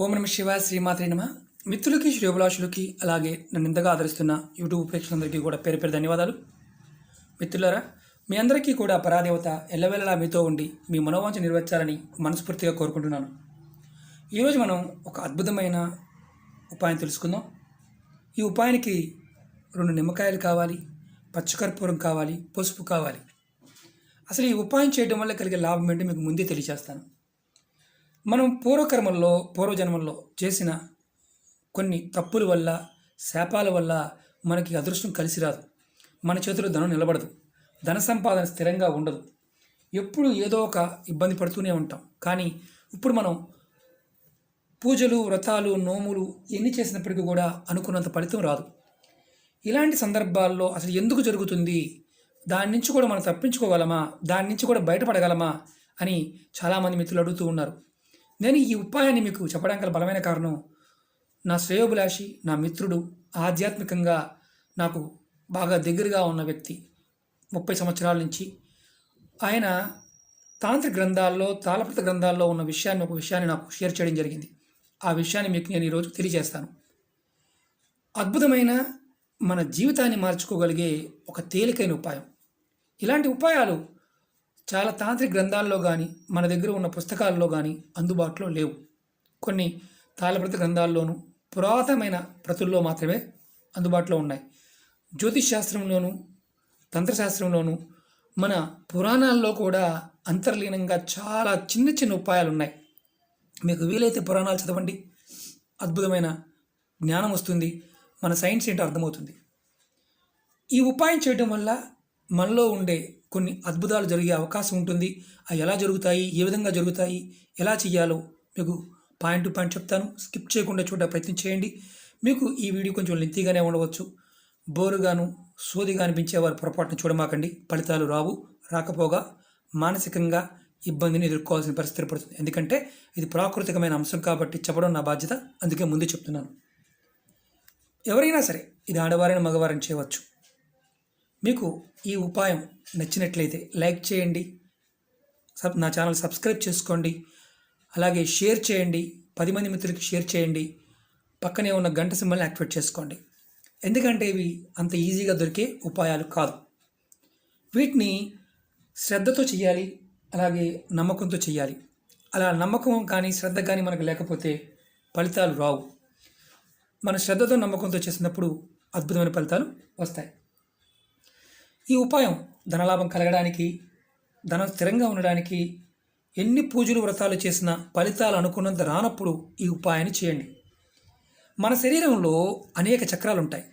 ఓం నమ శివాయ శ్రీమాత్రే నమ. మిత్రులకి శ్రేయోభిలాషులకి అలాగే నన్ను ఇంతగా ఆదరిస్తున్న యూట్యూబ్ ప్రేక్షకులందరికీ కూడా పేరు పేరు ధన్యవాదాలు. మిత్రులారా, మీ అందరికీ కూడా పరాదేవత ఎల్లవేళలా మీతో ఉండి మీ మనోవాంఛ నెరవేర్చాలని మనస్ఫూర్తిగా కోరుకుంటున్నాను. ఈరోజు మనం ఒక అద్భుతమైన ఉపాయం తెలుసుకుందాం. ఈ ఉపాయానికి 2 నిమ్మకాయలు కావాలి, పచ్చకర్పూరం కావాలి, పసుపు కావాలి. అసలు ఈ ఉపాయం చేయడం వల్ల కలిగే లాభం ఏంటో మీకు ముందే తెలియజేస్తాను. మనం పూర్వజన్మల్లో చేసిన కొన్ని తప్పుల వల్ల, శాపాల వల్ల మనకి అదృష్టం కలిసి రాదు. మన చేతిలో ధనం నిలబడదు, ధన సంపాదన స్థిరంగా ఉండదు. ఎప్పుడు ఏదో ఒక ఇబ్బంది పడుతూనే ఉంటాం. కానీ ఇప్పుడు మనం పూజలు, వ్రతాలు, నోములు ఎన్ని చేసినప్పటికీ కూడా అనుకున్నంత ఫలితం రాదు. ఇలాంటి సందర్భాల్లో అసలు ఎందుకు జరుగుతుంది, దాని నుంచి కూడా మనం తప్పించుకోగలమా, దాని నుంచి కూడా బయటపడగలమా అని చాలామంది మిత్రులు అడుగుతూ ఉన్నారు. నేను ఈ ఉపాయాన్ని మీకు చెప్పడానికి గల బలమైన కారణం, నా శ్రేయోభిలాషి, నా మిత్రుడు, ఆధ్యాత్మికంగా నాకు బాగా దగ్గరగా ఉన్న వ్యక్తి, 30 సంవత్సరాల నుంచి ఆయన తాంత్రిక గ్రంథాల్లో, తాళపత్ర గ్రంథాల్లో ఉన్న ఒక విషయాన్ని నాకు షేర్ చేయడం జరిగింది. ఆ విషయాన్ని మీకు నేను ఈరోజు తెలియజేస్తాను. అద్భుతమైన మన జీవితాన్ని మార్చుకోగలిగే ఒక తేలికైన ఉపాయం. ఇలాంటి ఉపాయాలు చాలా తాంత్రిక గ్రంథాల్లో కానీ, మన దగ్గర ఉన్న పుస్తకాల్లో కానీ అందుబాటులో లేవు. కొన్ని తాళపత్ర గ్రంథాల్లోనూ, పురాతనమైన ప్రతుల్లో మాత్రమే అందుబాటులో ఉన్నాయి. జ్యోతిష్ శాస్త్రంలోనూ, తంత్రశాస్త్రంలోనూ, మన పురాణాల్లో కూడా అంతర్లీనంగా చాలా చిన్న చిన్న ఉపాయాలు ఉన్నాయి. మీకు వీలైతే పురాణాలు చదవండి, అద్భుతమైన జ్ఞానం వస్తుంది, మన సైన్స్ ఏంటో అర్థమవుతుంది. ఈ ఉపాయం చేయడం వల్ల మనలో ఉండే కొన్ని అద్భుతాలు జరిగే అవకాశం ఉంటుంది. అవి ఎలా జరుగుతాయి, ఏ విధంగా జరుగుతాయి, ఎలా చేయాలో మీకు పాయింట్ టు పాయింట్ చెప్తాను. స్కిప్ చేయకుండా చూడ ప్రయత్నం చేయండి. మీకు ఈ వీడియో కొంచెం లెంతీగానే ఉండవచ్చు, బోరుగాను సోదిగా అనిపించేవారు పొరపాటును చూడమాకండి. ఫలితాలు రాకపోగా మానసికంగా ఇబ్బందిని ఎదుర్కోవాల్సిన పరిస్థితి ఏర్పడుతుంది. ఎందుకంటే ఇది ప్రాకృతికమైన అంశం కాబట్టి చెప్పడం నా బాధ్యత, అందుకే ముందు చెప్తున్నాను. ఎవరైనా సరే, ఇది ఆడవారైనా మగవారైనా చేయవచ్చు. మీకు ఈ ఉపాయం నచ్చినట్లయితే లైక్ చేయండి, నా ఛానల్ సబ్స్క్రైబ్ చేసుకోండి, అలాగే షేర్ చేయండి, 10 మంది మిత్రులకి షేర్ చేయండి, పక్కనే ఉన్న గంట సింబల్ని యాక్టివేట్ చేసుకోండి. ఎందుకంటే ఇవి అంత ఈజీగా దొరికే ఉపాయాలు కాదు. వీటిని శ్రద్ధతో చేయాలి, అలాగే నమ్మకంతో చేయాలి. అలా నమ్మకం కానీ శ్రద్ధ కానీ మనకు లేకపోతే ఫలితాలు రావు. మన శ్రద్ధతో నమ్మకంతో చేసినప్పుడు అద్భుతమైన ఫలితాలు వస్తాయి. ఈ ఉపాయం ధనలాభం కలగడానికి, ధనం స్థిరంగా ఉండడానికి, ఎన్ని పూజలు వ్రతాలు చేసినా ఫలితాలు అనుకున్నంత రానప్పుడు ఈ ఉపాయాన్ని చేయండి. మన శరీరంలో అనేక చక్రాలు ఉంటాయి.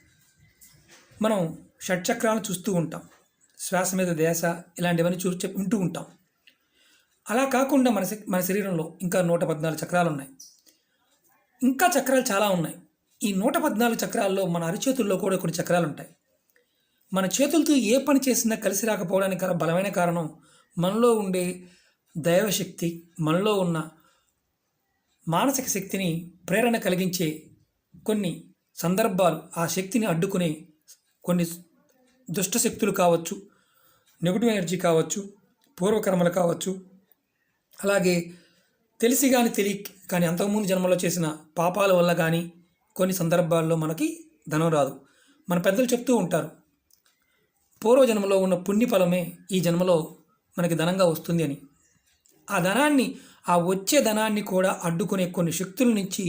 మనం షట్చక్రాలను చూస్తూ ఉంటాం, శ్వాస మీద ధ్యాస, ఇలాంటివన్నీ వింటూ ఉంటాం. అలా కాకుండా మన శరీరంలో ఇంకా 114 చక్రాలు ఉన్నాయి. ఇంకా చక్రాలు చాలా ఉన్నాయి. ఈ 114 చక్రాల్లో మన అరిచేతుల్లో కూడా కొన్ని చక్రాలు ఉంటాయి. మన చేతులతో ఏ పని చేసినా కలిసి రాకపోవడానికి బలమైన కారణం మనలో ఉండే దైవశక్తి, మనలో ఉన్న మానసిక శక్తిని ప్రేరణ కలిగించే కొన్ని సందర్భాలు, ఆ శక్తిని అడ్డుకునే కొన్ని దుష్ట శక్తులు కావచ్చు, నెగిటివ్ ఎనర్జీ కావచ్చు, పూర్వకర్మలు కావచ్చు, అలాగే తెలిసి కానీ అంతకుముందు జన్మలో చేసిన పాపాల వల్ల కానీ కొన్ని సందర్భాల్లో మనకి ధనం రాదు. మన పెద్దలు చెప్తూ ఉంటారు, పూర్వజన్మలో ఉన్న పుణ్యఫలమే ఈ జన్మలో మనకి ధనంగా వస్తుంది అని. ఆ వచ్చే ధనాన్ని కూడా అడ్డుకునే కొన్ని శక్తుల నుంచి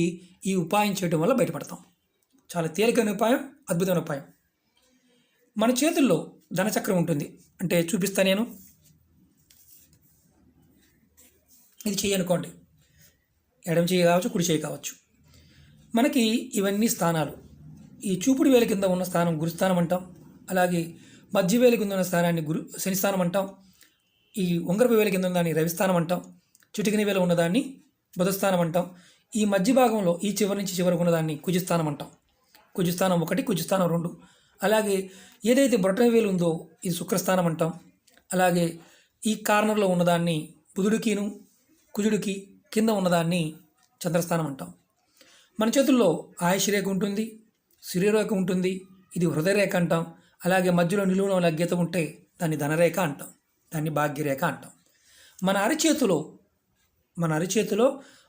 ఈ ఉపాయం చేయడం వల్ల బయటపడతాం. చాలా తేలికైన ఉపాయం, అద్భుతమైన ఉపాయం. మన చేతుల్లో ధనచక్రం ఉంటుంది. అంటే చూపిస్తా నేను. ఇది చెయ్యి అనుకోండి, ఎడమ చెయ్యి కావచ్చు, కుడి చెయ్యి కావచ్చు. మనకి ఇవన్నీ స్థానాలు. ఈ చూపుడు వేల కింద ఉన్న స్థానం గురుస్థానం అంటాం. అలాగే మధ్య వేలి కింద ఉన్న స్థానాన్ని శనిస్థానం అంటాం. ఈ ఉంగరపు వేలి కింద ఉన్నదాన్ని రవిస్థానం అంటాం. చిటికిన వేల ఉన్నదాన్ని బుధస్థానం అంటాం. ఈ మధ్య భాగంలో ఈ చివరి నుంచి చివరికి ఉన్నదాన్ని కుజస్థానం అంటాం. కుజస్థానం 1, కుజస్థానం 2. అలాగే ఏదైతే బొటన వేలు ఉందో ఇది శుక్రస్థానం అంటాం. అలాగే ఈ కార్నర్లో ఉన్నదాన్ని బుధుడికిను కుజుడికి కింద ఉన్నదాన్ని చంద్రస్థానం అంటాం. మన చేతుల్లో ఆయుష్ రేఖ ఉంటుంది, శరీరరేఖ ఉంటుంది, ఇది హృదయరేఖ అంటాం. అలాగే మధ్యలో నిలువున గీత ఉంటే దాన్ని ధనరేఖ అంటాం, దాన్ని భాగ్యరేఖ అంటాం. మన అరిచేతిలో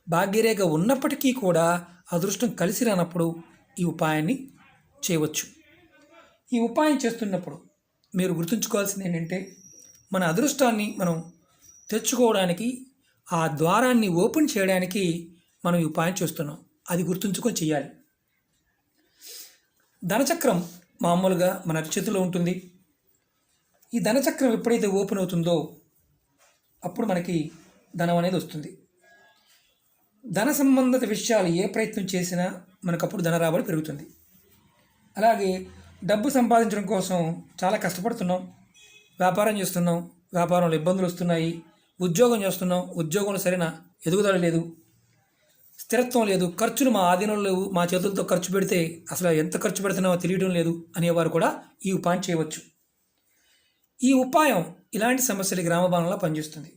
భాగ్యరేఖ ఉన్నప్పటికీ కూడా అదృష్టం కలిసి రానప్పుడు ఈ ఉపాయాన్ని చేయవచ్చు. ఈ ఉపాయం చేస్తున్నప్పుడు మీరు గుర్తుంచుకోవాల్సింది ఏంటంటే, మన అదృష్టాన్ని మనం తెచ్చుకోవడానికి, ఆ ద్వారాన్ని ఓపెన్ చేయడానికి మనం ఈ ఉపాయం చేస్తున్నాం. అది గుర్తుంచుకొని చేయాలి. ధనచక్రం మామూలుగా మన చేతిలో ఉంటుంది. ఈ ధనచక్రం ఎప్పుడైతే ఓపెన్ అవుతుందో అప్పుడు మనకి ధనం అనేది వస్తుంది. ధన సంబంధిత విషయాలు ఏ ప్రయత్నం చేసినా మనకు అప్పుడు ధన రాబడి పెరుగుతుంది. అలాగే డబ్బు సంపాదించడం కోసం చాలా కష్టపడుతున్నాం, వ్యాపారం చేస్తున్నాం, వ్యాపారంలో ఇబ్బందులు వస్తున్నాయి, ఉద్యోగం చేస్తున్నాం, ఉద్యోగంలో సరైన ఎదుగుదల లేదు, స్థిరత్వం లేదు, ఖర్చులు మా ఆధీనంలో లేవు, మా చేతులతో ఖర్చు పెడితే అసలు ఎంత ఖర్చు పెడుతున్నామో తెలియడం లేదు అనేవారు కూడా ఈ ఉపాయం చేయవచ్చు. ఈ ఉపాయం ఇలాంటి సమస్యలు గ్రామ బాణంలో పనిచేస్తుంది.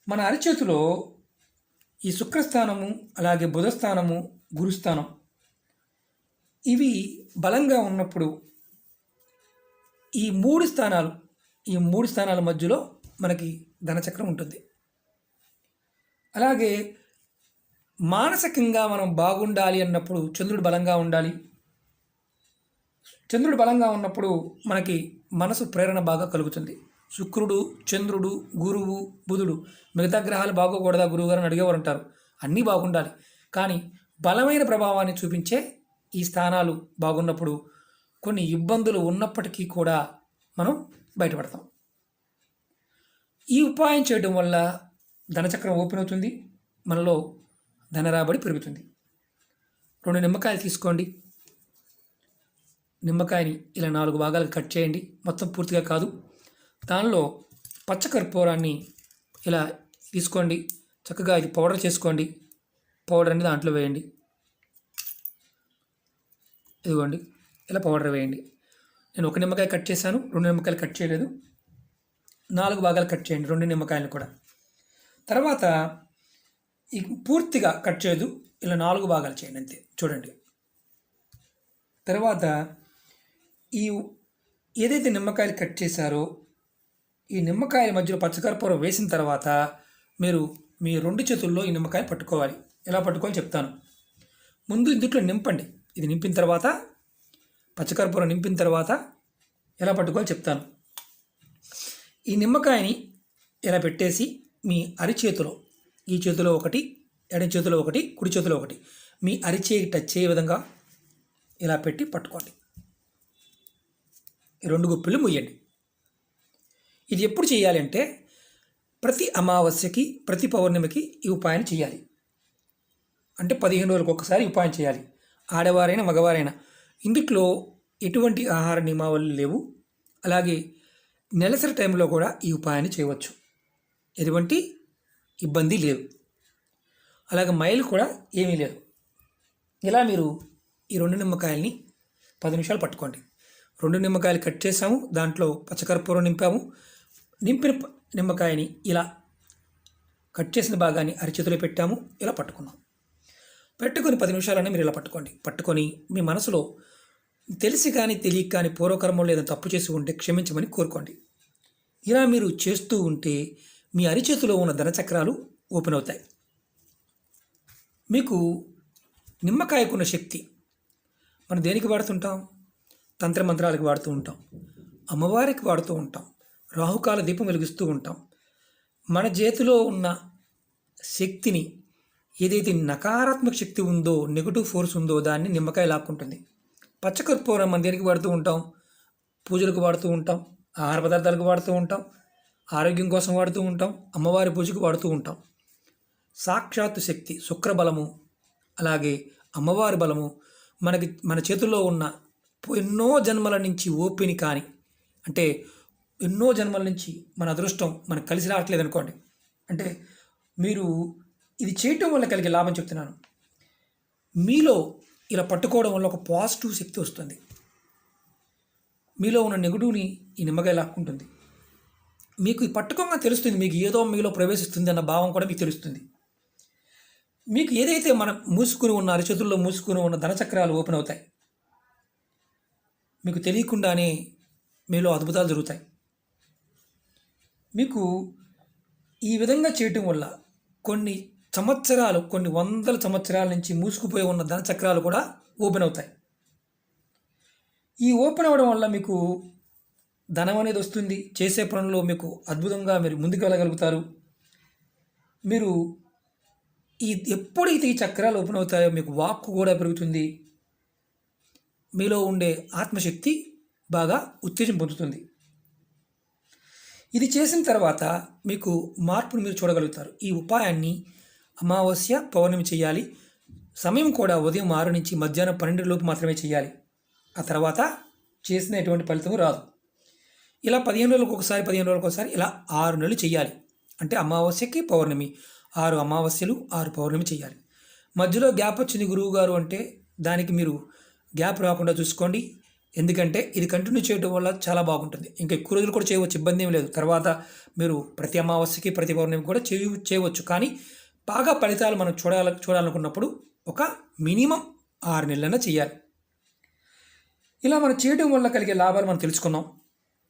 మన అరిచేతిలో ఈ శుక్రస్థానము, అలాగే బుధస్థానము, గురుస్థానం ఇవి బలంగా ఉన్నప్పుడు ఈ మూడు స్థానాల మధ్యలో మనకి ధనచక్రం ఉంటుంది. అలాగే మానసికంగా మనం బాగుండాలి అన్నప్పుడు చంద్రుడు బలంగా ఉండాలి. చంద్రుడు బలంగా ఉన్నప్పుడు మనకి మనసు ప్రేరణ బాగా కలుగుతుంది. శుక్రుడు, చంద్రుడు, గురువు, బుధుడు, మిగతా గ్రహాలు బాగోకూడదా గురువు గారు అడిగేవారు ఉంటారు. అన్నీ బాగుండాలి, కానీ బలమైన ప్రభావాన్ని చూపించే ఈ స్థానాలు బాగున్నప్పుడు కొన్ని ఇబ్బందులు ఉన్నప్పటికీ కూడా మనం బయటపడతాం. ఈ ఉపాయం చేయడం వల్ల ధనచక్రం ఓపెన్ అవుతుంది, మనలో ధన రాబడి పెరుగుతుంది. 2 నిమ్మకాయలు తీసుకోండి. నిమ్మకాయని ఇలా 4 భాగాలకు కట్ చేయండి, మొత్తం పూర్తిగా కాదు. దానిలో పచ్చకర్పూరాన్ని ఇలా తీసుకోండి, చక్కగా ఇది పౌడర్ చేసుకోండి. పౌడర్ అనేది దాంట్లో వేయండి. ఇదిగోండి, ఇలా పౌడర్ వేయండి. నేను 1 నిమ్మకాయ కట్ చేశాను, 2 నిమ్మకాయలు కట్ చేయలేదు. 4 భాగాలు కట్ చేయండి 2 నిమ్మకాయలు కూడా. తర్వాత ఈ పూర్తిగా కట్ చేయదు, ఇలా 4 భాగాలు చేయండి అంతే. చూడండి, తర్వాత ఈ ఏదైతే నిమ్మకాయలు కట్ చేశారో ఈ నిమ్మకాయల మధ్యలో పచ్చకర్పూరం వేసిన తర్వాత మీరు మీ 2 చేతుల్లో ఈ నిమ్మకాయ పట్టుకోవాలి. ఎలా పట్టుకోవాలి చెప్తాను. ముందు ఇందులో నింపండి. ఇది నింపిన తర్వాత, పచ్చకర్పూరం నింపిన తర్వాత ఎలా పట్టుకోవాలి చెప్తాను. ఈ నిమ్మకాయని ఇలా పెట్టేసి మీ అరిచేతిలో, ఈ చేతిలో ఒకటి, ఎడమ చేతిలో ఒకటి, కుడి చేతిలో ఒకటి, మీ అరిచేయి టచ్ అయ్యే విధంగా ఇలా పెట్టి పట్టుకోండి. ఈ 2 గుప్పిళ్ళు ముయ్యండి. ఇది ఎప్పుడు చేయాలి అంటే ప్రతి అమావాస్యకి, ప్రతి పౌర్ణమికి ఈ ఉపాయాన్ని చేయాలి. అంటే 15 రోజులకు ఒకసారి ఉపాయం చేయాలి. ఆడవారైనా మగవారైనా ఇందుట్లో ఎటువంటి ఆహార నియమావళి లేవు. అలాగే నెలసరి టైంలో కూడా ఈ ఉపాయాన్ని చేయవచ్చు, ఎటువంటి ఇబ్బంది లేదు. అలాగే మైలు కూడా ఏమీ లేదు. ఇలా మీరు ఈ 2 నిమ్మకాయల్ని 10 నిమిషాలు పట్టుకోండి. 2 నిమ్మకాయలు కట్ చేసాము, దాంట్లో పచ్చకర్పూరం నింపాము. నింపిన నిమ్మకాయని ఇలా కట్ చేసిన భాగాన్ని అరిచేతిలో పెట్టాము, ఇలా పట్టుకున్నాం. పెట్టుకొని 10 నిమిషాలనే మీరు ఇలా పట్టుకోండి. పట్టుకొని మీ మనసులో తెలిసి కానీ తెలియక కానీ పూర్వకర్మలో ఏదైనా తప్పు చేసి ఉంటే క్షమించమని కోరుకోండి. ఇలా మీరు చేస్తూ ఉంటే మీ అరిచేతిలో ఉన్న ధనచక్రాలు ఓపెన్ అవుతాయి. మీకు నిమ్మకాయకున్న శక్తి మనం దేనికి వాడుతుంటాం? తంత్రమంత్రాలకు వాడుతూ ఉంటాం, అమ్మవారికి వాడుతూ ఉంటాం, రాహుకాల దీపం వెలిగిస్తూ ఉంటాం. మన చేతిలో ఉన్న శక్తిని, ఏదైతే నకారాత్మక శక్తి ఉందో, నెగటివ్ ఫోర్స్ ఉందో, దాన్ని నిమ్మకాయ లాక్కుంటుంది. పచ్చకర్పూరం మనం దేనికి వాడుతూ ఉంటాం? పూజలకు వాడుతూ ఉంటాం, ఆహార పదార్థాలకు వాడుతూ ఉంటాం, ఆరోగ్యం కోసం వాడుతూ ఉంటాం, అమ్మవారి పూజకు వాడుతూ ఉంటాం. సాక్షాత్తు శక్తి శుక్రబలము, అలాగే అమ్మవారి బలము మన చేతుల్లో ఉన్న ఎన్నో జన్మల నుంచి ఓపిని కానీ, అంటే ఎన్నో జన్మల నుంచి మన అదృష్టం మనకు కలిసి రావట్లేదు అనుకోండి, అంటే మీరు ఇది చేయటం వల్ల కలిగే లాభం చెప్తున్నాను. మీలో ఇలా పట్టుకోవడం వల్ల ఒక పాజిటివ్ శక్తి వస్తుంది. మీలో ఉన్న నెగటివ్ని ఈ నిమ్మకాయ లాక్కుంటుంది. మీకు ఈ పట్టుకోగా తెలుస్తుంది, మీకు ఏదో మీలో ప్రవేశిస్తుంది అన్న భావం కూడా మీకు తెలుస్తుంది. మీకు ఏదైతే మనం మూసుకుని ఉన్న అరిచేతుల్లో మూసుకుని ఉన్న ధనచక్రాలు ఓపెన్ అవుతాయి. మీకు తెలియకుండానే మీలో అద్భుతాలు జరుగుతాయి. మీకు ఈ విధంగా చేయటం వల్ల కొన్ని సంవత్సరాలు, కొన్ని వందల సంవత్సరాల నుంచి మూసుకుపోయి ఉన్న ధన చక్రాలు కూడా ఓపెన్ అవుతాయి. ఈ ఓపెన్ అవ్వడం వల్ల మీకు ధనం అనేది వస్తుంది. చేసే పనుల్లో మీకు అద్భుతంగా మీరు ముందుకు వెళ్ళగలుగుతారు. మీరు ఎప్పుడైతే ఈ చక్రాలు ఓపెన్ అవుతాయో మీకు వాక్కు కూడా పెరుగుతుంది. మీలో ఉండే ఆత్మశక్తి బాగా ఉత్తేజం పొందుతుంది. ఇది చేసిన తర్వాత మీకు మార్పును మీరు చూడగలుగుతారు. ఈ ఉపాయాన్ని అమావాస్య, పౌర్ణమి చేయాలి. సమయం కూడా ఉదయం 6 నుంచి మధ్యాహ్నం 12 లోపు మాత్రమే చేయాలి. ఆ తర్వాత చేసిన ఎటువంటి ఫలితం రాదు. ఇలా 15 రోజులకు ఒకసారి, 15 రోజులకు ఒకసారి ఇలా 6 నెలలు చేయాలి. అంటే అమావాస్యకి పౌర్ణమి 6 అమావాస్యలు, 6 పౌర్ణమి చేయాలి. మధ్యలో గ్యాప్ వచ్చింది గురువు గారు అంటే దానికి మీరు గ్యాప్ రాకుండా చూసుకోండి. ఎందుకంటే ఇది కంటిన్యూ చేయడం వల్ల చాలా బాగుంటుంది. ఇంకా ఎక్కువ రోజులు కూడా చేయవచ్చు, ఇబ్బంది ఏం లేదు. తర్వాత మీరు ప్రతి అమావాస్యకి, ప్రతి పౌర్ణమి కూడా చేయవచ్చు. కానీ బాగా ఫలితాలు మనం చూడాలనుకున్నప్పుడు ఒక మినిమం 6 నెలలైనా చేయాలి. ఇలా మనం చేయడం వల్ల కలిగే లాభాలు మనం తెలుసుకున్నాం.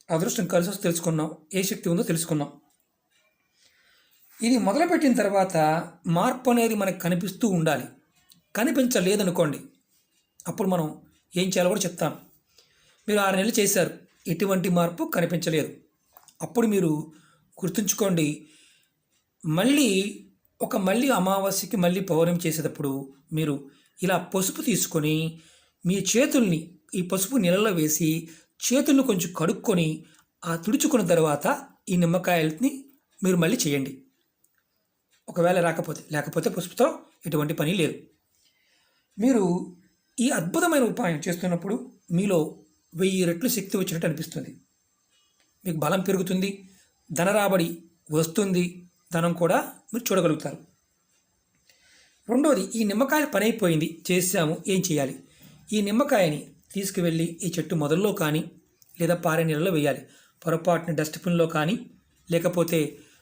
అదృష్టం కలిసి వస్తే తెలుసుకున్నాం. ఏ శక్తి ఉందో తెలుసుకున్నాం. ఇది మొదలుపెట్టిన తర్వాత మార్పు అనేది మనకు కనిపిస్తూ ఉండాలి. కనిపించలేదనుకోండి, అప్పుడు మనం ఏం చేయాలో కూడా చెప్తాను. మీరు 6 నెలలు చేశారు, ఎటువంటి మార్పు కనిపించలేదు. అప్పుడు మీరు గుర్తుంచుకోండి, మళ్ళీ అమావాస్యకి మళ్ళీ పౌర్ణమి చేసేటప్పుడు మీరు ఇలా పసుపు తీసుకొని మీ చేతుల్ని ఈ పసుపు నీళ్ళలో వేసి చేతులను కొంచెం కడుక్కొని ఆ తుడుచుకున్న తర్వాత ఈ నిమ్మకాయలని మీరు మళ్ళీ చేయండి. ఒకవేళ లేకపోతే పసుపుతో ఎటువంటి పని లేదు. మీరు ఈ అద్భుతమైన ఉపాయం చేస్తున్నప్పుడు మీలో 1000 రెట్లు శక్తి వచ్చినట్టు అనిపిస్తుంది. మీకు బలం పెరుగుతుంది, ధన రాబడి వస్తుంది, ధనం కూడా మీరు చూడగలుగుతారు. రెండోది, ఈ నిమ్మకాయ పని అయిపోయింది, చేసాము, ఏం చేయాలి? ఈ నిమ్మకాయని తీసుకువెళ్ళి ఈ చెట్టు మొదల్లో కానీ లేదా పారే నీళ్ళలో వేయాలి. పొరపాటున డస్ట్బిన్లో కానీ లేకపోతే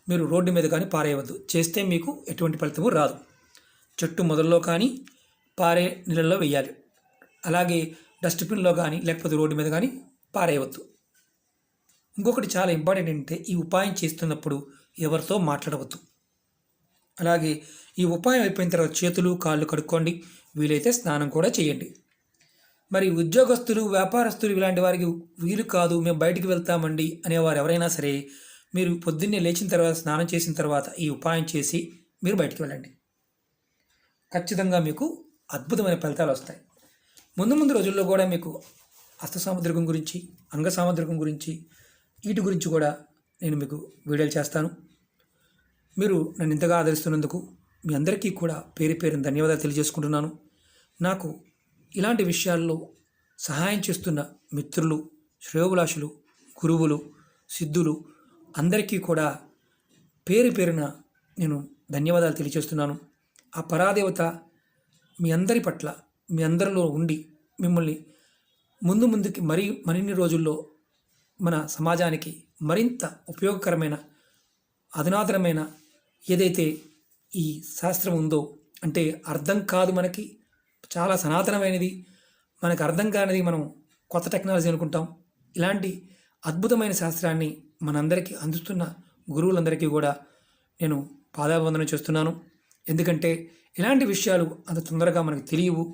మీరు రోడ్డు మీద కానీ పారేయవద్దు. చేస్తే మీకు ఎటువంటి ఫలితము రాదు. చెట్టు మొదల్లో కానీ పారే నీళ్ళలో వేయాలి. అలాగే డస్ట్బిన్లో కానీ లేకపోతే రోడ్డు మీద కానీ పారేయవద్దు. ఇంకొకటి చాలా ఇంపార్టెంట్ ఏంటంటే, ఈ ఉపాయం చేస్తున్నప్పుడు ఎవరితో మాట్లాడవద్దు. అలాగే ఈ ఉపాయం అయిపోయిన తర్వాత చేతులు కాళ్ళు కడుక్కోండి. వీలైతే స్నానం కూడా చేయండి. మరి ఉద్యోగస్తులు, వ్యాపారస్తులు ఇలాంటి వారికి వీలు కాదు, మేము బయటికి వెళ్తామండి అనేవారు ఎవరైనా సరే, మీరు పొద్దున్నే లేచిన తర్వాత స్నానం చేసిన తర్వాత ఈ ఉపాయం చేసి మీరు బయటికి వెళ్ళండి. ఖచ్చితంగా మీకు అద్భుతమైన ఫలితాలు వస్తాయి. ముందు రోజుల్లో కూడా మీకు హస్త సాముద్రికం గురించి, అంగ సాముద్రికం గురించి, వీటి గురించి కూడా నేను మీకు వీడియోలు చేస్తాను. మీరు నన్ను ఇంతగా ఆదరిస్తున్నందుకు మీ అందరికీ కూడా పేరు పేరున ధన్యవాదాలు తెలియజేసుకుంటున్నాను. నాకు ఇలాంటి విషయాల్లో సహాయం చేస్తున్న మిత్రులు, శ్రేయోభిలాషులు, గురువులు, సిద్ధులు అందరికీ కూడా పేరు పేరున నేను ధన్యవాదాలు తెలియజేస్తున్నాను. ఆ పరాదేవత మీ అందరి పట్ల, మీ అందరిలో ఉండి మిమ్మల్ని ముందుకి మరిన్ని రోజుల్లో మన సమాజానికి మరింత ఉపయోగకరమైన, అధునాతనమైన ఏదైతే ఈ శాస్త్రం ఉందో, అంటే అర్థం కాదు మనకి, చాలా సనాతనమైనది, మనకు అర్థం కానిది మనం కొత్త టెక్నాలజీ అనుకుంటాం. ఇలాంటి అద్భుతమైన శాస్త్రాన్ని మనందరికీ అందిస్తున్న గురువులందరికీ కూడా నేను పాదాభివందనం చేస్తున్నాను. ఎందుకంటే ఇలాంటి విషయాలు అంత తొందరగా మనకు తెలియవు.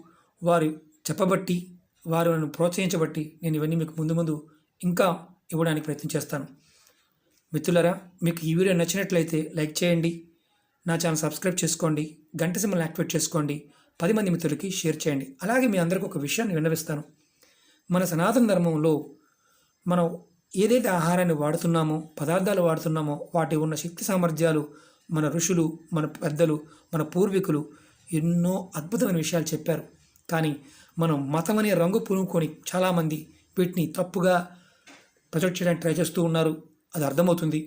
వారు చెప్పబట్టి, వారు నన్ను ప్రోత్సహించబట్టి నేను ఇవన్నీ మీకు ముందు ఇంకా ఇవ్వడానికి ప్రయత్నం చేస్తాను. మిత్రులారా, మీకు ఈ వీడియో నచ్చినట్లయితే లైక్ చేయండి, నా ఛానల్ సబ్స్క్రైబ్ చేసుకోండి, గంట సింబల్ని యాక్టివేట్ చేసుకోండి, 10 మంది మిత్రులకి షేర్ చేయండి. అలాగే మీ అందరికీ ఒక విషయాన్ని విన్నవిస్తాను. మన సనాతన ధర్మంలో మనం ఏదైతే ఆహారాన్ని వాడుతున్నామో, పదార్థాలు వాడుతున్నామో, వాటి ఉన్న శక్తి సామర్థ్యాలు మన ఋషులు, మన పెద్దలు, మన పూర్వీకులు ఎన్నో అద్భుతమైన విషయాలు చెప్పారు. కానీ మనం మతం అనే రంగు పూనుకొని చాలామంది వీటిని తప్పుగా ప్రొజెక్ట్ చేయడానికి ట్రై చేస్తూ ఉన్నారు. అది అర్థమవుతుంది.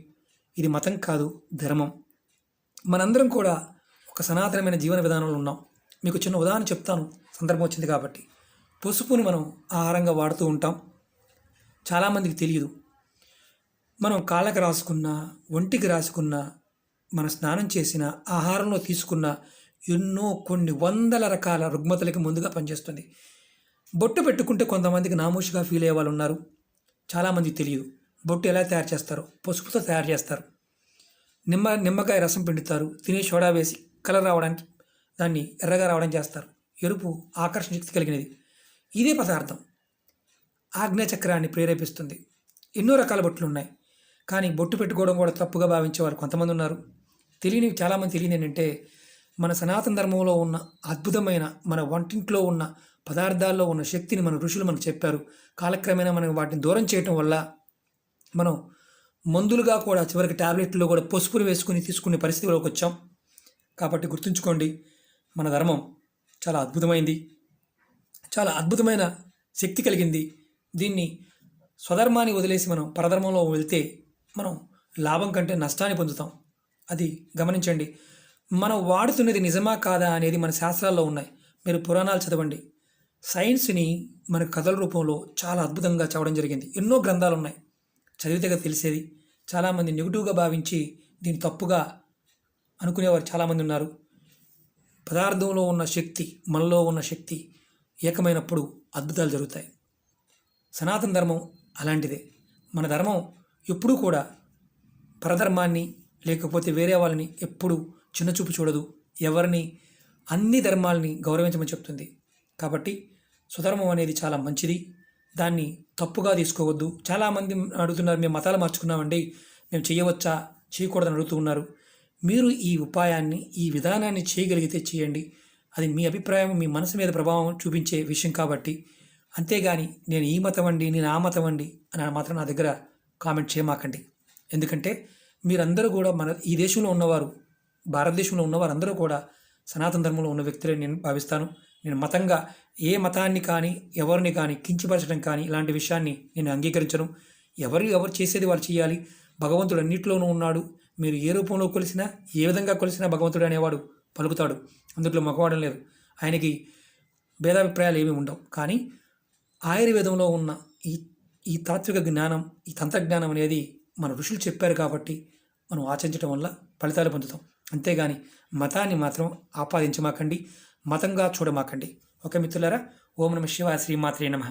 ఇది మతం కాదు, ధర్మం. మనందరం కూడా ఒక సనాతనమైన జీవన విధానంలో ఉన్నాం. మీకు చిన్న ఉదాహరణ చెప్తాను, సందర్భం వచ్చింది కాబట్టి. పసుపుని మనం ఆహారంగా వాడుతూ ఉంటాం. చాలామందికి తెలియదు. మనం కాళ్ళకి రాసుకున్న, ఒంటికి రాసుకున్న, మన స్నానం చేసిన, ఆహారంలో తీసుకున్న ఎన్నో కొన్ని వందల రకాల రుగ్మతలకి ముందుగా పనిచేస్తుంది. బొట్టు పెట్టుకుంటే కొంతమందికి నామోషిగా ఫీల్ అయ్యే వాళ్ళు ఉన్నారు. చాలామందికి తెలియదు. బొట్టు ఎలా తయారు చేస్తారో, పసుపుతో తయారు చేస్తారు. నిమ్మకాయ రసం పిండుతారు, తినే సోడా వేసి కలర్ రావడానికి దాన్ని ఎర్రగా రావడం చేస్తారు. ఎరుపు ఆకర్షణ శక్తి కలిగినది. ఇదే పదార్థం ఆజ్ఞాచక్రాన్ని ప్రేరేపిస్తుంది. ఎన్నో రకాల బొట్లు ఉన్నాయి, కానీ బొట్టు పెట్టుకోవడం కూడా తప్పుగా భావించేవారు కొంతమంది ఉన్నారు. చాలామంది తెలియని ఏంటంటే మన సనాతన ధర్మంలో ఉన్న అద్భుతమైన మన వంటింట్లో ఉన్న పదార్థాల్లో ఉన్న శక్తిని మన ఋషులు మనకు చెప్పారు. కాలక్రమేణా మనం వాటిని దూరం చేయటం వల్ల మనం మందులుగా కూడా చివరికి ట్యాబ్లెట్లో కూడా పసుపుని వేసుకుని తీసుకునే పరిస్థితిలోకి వచ్చాం. కాబట్టి గుర్తుంచుకోండి, మన ధర్మం చాలా అద్భుతమైంది, చాలా అద్భుతమైన శక్తి కలిగింది. దీన్ని స్వధర్మాన్ని వదిలేసి మనం పరధర్మంలో వెళ్తే మనం లాభం కంటే నష్టాన్ని పొందుతాం. అది గమనించండి. మనం వాడుతున్నది నిజమా కాదా అనేది మన శాస్త్రాల్లో ఉన్నాయి. మీరు పురాణాలు చదవండి. సైన్స్ని మన కథల రూపంలో చాలా అద్భుతంగా చదవడం జరిగింది. ఎన్నో గ్రంథాలు ఉన్నాయి, చదివితే కదా తెలిసేది. చాలామంది నెగిటివ్గా భావించి దీన్ని తప్పుగా అనుకునేవారు చాలామంది ఉన్నారు. పదార్థంలో ఉన్న శక్తి మనలో ఉన్న శక్తి ఏకమైనప్పుడు అద్భుతాలు జరుగుతాయి. సనాతన ధర్మం అలాంటిదే. మన ధర్మం ఎప్పుడూ కూడా పరధర్మాన్ని లేకపోతే వేరే వాళ్ళని ఎప్పుడు చిన్నచూపు చూడదు. ఎవరిని అన్ని ధర్మాలని గౌరవించమని చెప్తుంది. కాబట్టి స్వధర్మం అనేది చాలా మంచిది, దాన్ని తప్పుగా తీసుకోవద్దు. చాలామంది అడుగుతున్నారు, మేము మతాలు మార్చుకున్నామండి, మేము చేయవచ్చా చేయకూడదని అడుగుతూ ఉన్నారు. మీరు ఈ ఉపాయాన్ని ఈ విధానాన్ని చేయగలిగితే చేయండి. అది మీ అభిప్రాయం, మీ మనసు మీద ప్రభావం చూపించే విషయం కాబట్టి. అంతేగాని నేను ఈ మతం అండి, నేను ఆ మతం అండి అని మాత్రం నా దగ్గర కామెంట్ చేయమాకండి. ఎందుకంటే మీరందరూ కూడా ఈ దేశంలో ఉన్నవారు, భారతదేశంలో ఉన్నవారు అందరూ కూడా సనాతన ధర్మంలో ఉన్న వ్యక్తులే నేను భావిస్తాను. నేను మతంగా ఏ మతాన్ని కానీ ఎవరిని కానీ కించపరచడం కానీ ఇలాంటి విషయాన్ని నేను అంగీకరించను. ఎవరు చేసేది వారు చేయాలి. భగవంతుడు అన్నింటిలోనూ ఉన్నాడు. మీరు ఏ రూపంలో కొలిసినా ఏ విధంగా కొలిసినా భగవంతుడు అనేవాడు పలుకుతాడు. అందులో మగవాడం లేదు. ఆయనకి భేదాభిప్రాయాలు ఏమీ ఉండవు. కానీ ఆయుర్వేదంలో ఉన్న ఈ తాత్విక జ్ఞానం, ఈ తంత్రజ్ఞానం అనేది మన ఋషులు చెప్పారు కాబట్టి మనం ఆచరించడం వల్ల ఫలితాలు పొందుతాం. అంతేగాని మతాన్ని మాత్రం ఆపాదించమాకండి, మతంగా చూడమాకండి. ఓకే మిత్రులారా, ఓం నమః శివాయ, శ్రీమాత్రే నమః.